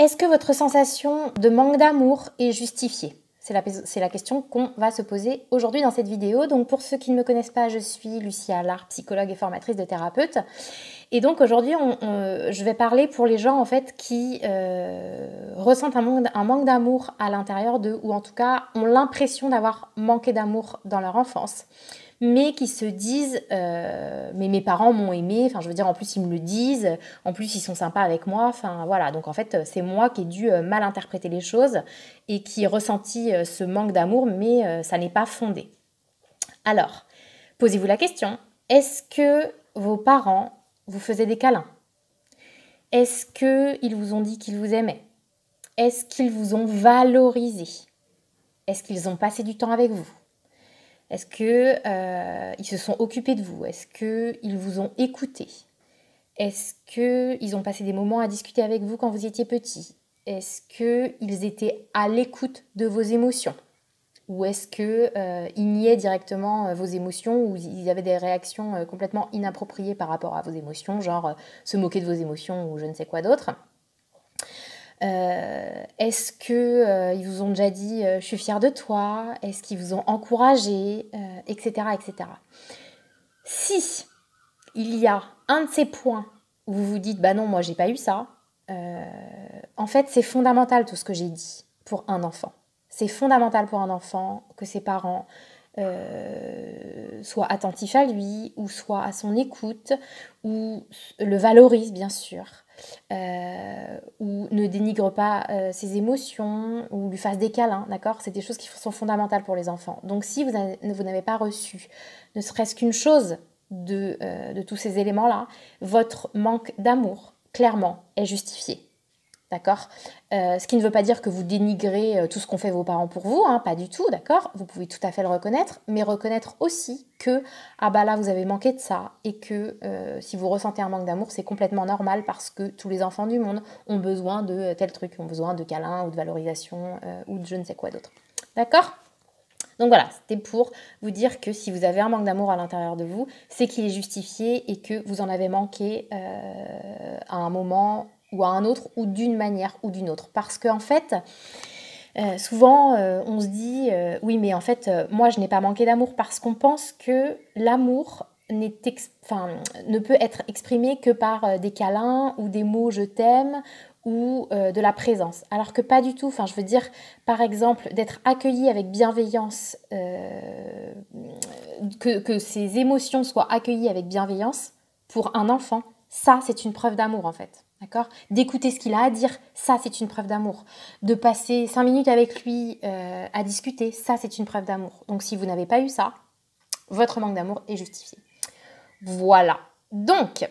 Est-ce que votre sensation de manque d'amour est justifiée? C'est la question qu'on va se poser aujourd'hui dans cette vidéo. Donc pour ceux qui ne me connaissent pas, je suis Lucie Allard, psychologue et formatrice de thérapeute. Et donc aujourd'hui, je vais parler pour les gens en fait qui ressentent un manque d'amour à l'intérieur d'eux, ou en tout cas ont l'impression d'avoir manqué d'amour dans leur enfance, mais qui se disent mais mes parents m'ont aimé, enfin je veux dire en plus ils me le disent, en plus ils sont sympas avec moi, enfin voilà, donc en fait c'est moi qui ai dû mal interpréter les choses et qui ai ressenti ce manque d'amour, mais ça n'est pas fondé. Alors, posez-vous la question, est-ce que vos parents vous faisaient des câlins? Est-ce qu'ils vous ont dit qu'ils vous aimaient? Est-ce qu'ils vous ont valorisé? Est-ce qu'ils ont passé du temps avec vous? Est-ce qu'ils se sont occupés de vous? Est-ce qu'ils vous ont écouté? Est-ce qu'ils ont passé des moments à discuter avec vous quand vous étiez petit? Est-ce qu'ils étaient à l'écoute de vos émotions? Ou est-ce qu'ils niaient directement vos émotions, ou ils avaient des réactions complètement inappropriées par rapport à vos émotions, genre se moquer de vos émotions ou je ne sais quoi d'autre? Est-ce qu'ils vous ont déjà dit « je suis fière de toi », est-ce qu'ils vous ont encouragé, etc., etc. Si il y a un de ces points où vous vous dites « bah non, moi j'ai pas eu ça », en fait c'est fondamental tout ce que j'ai dit pour un enfant. C'est fondamental pour un enfant que ses parents soient attentifs à lui, ou soient à son écoute, ou le valorisent bien sûr, ou ne dénigrent pas ses émotions, ou lui fassent des câlins, d'accord? C'est des choses qui sont fondamentales pour les enfants. Donc si vous n'avez pas reçu ne serait-ce qu'une chose de tous ces éléments-là, votre manque d'amour, clairement, est justifié. D'accord? Ce qui ne veut pas dire que vous dénigrez tout ce qu'ont fait vos parents pour vous, hein, pas du tout, d'accord? Vous pouvez tout à fait le reconnaître, mais reconnaître aussi que, ah bah là, vous avez manqué de ça, et que si vous ressentez un manque d'amour, c'est complètement normal, parce que tous les enfants du monde ont besoin de tel truc, ont besoin de câlins, ou de valorisation, ou de je ne sais quoi d'autre. D'accord? Donc voilà, c'était pour vous dire que si vous avez un manque d'amour à l'intérieur de vous, c'est qu'il est justifié et que vous en avez manqué à un moment ou à un autre, ou d'une manière ou d'une autre. Parce qu'en fait, souvent on se dit oui, mais en fait moi je n'ai pas manqué d'amour, parce qu'on pense que l'amour ne peut être exprimé que par des câlins ou des mots je t'aime, ou de la présence, alors que pas du tout. Enfin, je veux dire, par exemple, d'être accueilli avec bienveillance, que ses émotions soient accueillies avec bienveillance, pour un enfant, ça c'est une preuve d'amour en fait. D'accord? D'écouter ce qu'il a à dire, ça c'est une preuve d'amour. De passer 5 minutes avec lui à discuter, ça c'est une preuve d'amour. Donc si vous n'avez pas eu ça, votre manque d'amour est justifié. Voilà. Donc,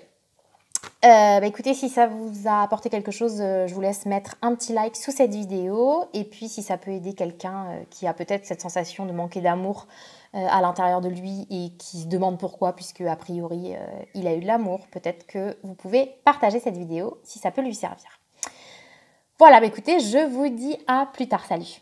écoutez, si ça vous a apporté quelque chose, je vous laisse mettre un petit like sous cette vidéo. Et puis si ça peut aider quelqu'un qui a peut-être cette sensation de manquer d'amour à l'intérieur de lui, et qui se demande pourquoi, puisque a priori il a eu de l'amour, peut-être que vous pouvez partager cette vidéo si ça peut lui servir. Voilà, écoutez, je vous dis à plus tard, salut!